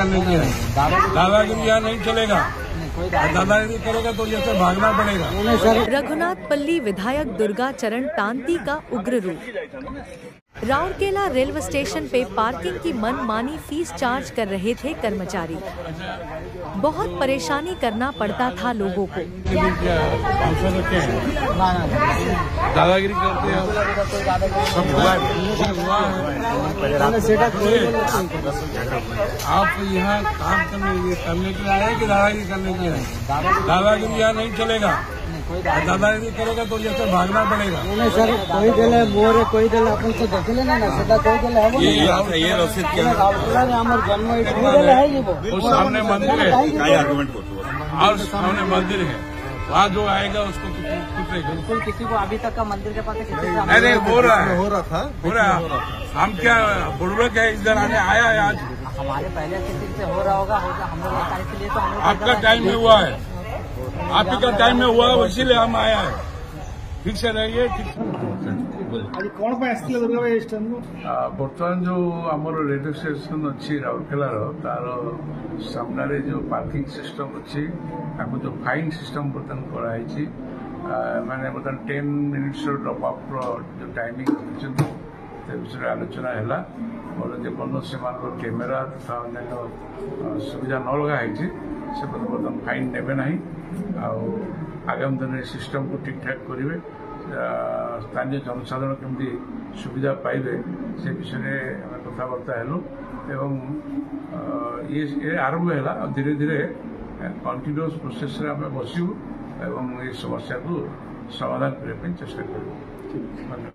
करने की है। दादागिरी यहाँ नहीं चलेगा। दादागिरी करेगा तो जैसे भागना पड़ेगा। रघुनाथपल्ली विधायक दुर्गा चरण तांती का उग्र रूप। राउरकेला रेलवे स्टेशन पे पार्किंग की मनमानी फीस चार्ज कर रहे थे कर्मचारी। बहुत परेशानी करना पड़ता था लोगों को। दादागिरी करते हैं। आप यहाँ काम करने के लिए आए कि दादागिरी करने के लिए आए? दादागिरी यहाँ नहीं चलेगा। दादागिरी करेगा तो जैसे भागना पड़ेगा। नहीं सर, कोई दिल है मोर है, कोई दिल अपन से देख लेना ना सीधा, कोई दिल है वो ये रसीद क्या है? वो सामने मंदिर है और सामने मंदिर है, वहाँ जो आएगा उसको बिल्कुल किसी को अभी तक का मंदिर के पास अरे हो रहा हम क्या बुड़बक है इधर आने आया है आज। हमारे पहले किसी से हो रहा होगा हम लोग के लिए तो आपका टाइम में हुआ है, आप ही का टाइम में हुआ है, इसीलिए हम आया है। ठीक से रहिए। कौन पे आसले दुर्गा भाई स्टेशन बर्तमान जो आमर रेडियो स्टेशन अच्छी राउरकेलार तार सामने जो पार्किंग सिस्टम अच्छी जो फाइन सिस्टम बर्तमान कराई मैंने बर्तमान 10 मिनिट्स ड्रॉप अप जो टाइमिंग विषय आलोचना है और जेपन से कैमेरा तथा अन्य सुविधा न लगाई से बर्तमान फाइन नेबे ना आगामी दिन सिस्टम को ठीक ठाक करेंगे। स्थानीय जनसाधारण केमती सुविधा पाइबे से विषय कथबार्ता हेलु एवं ये आरंभ है। धीरे धीरे कंटिन्यूअस प्रोसेस रे आम बसबू एवं ये समस्या को समाधान करने चेष्टा करूँ।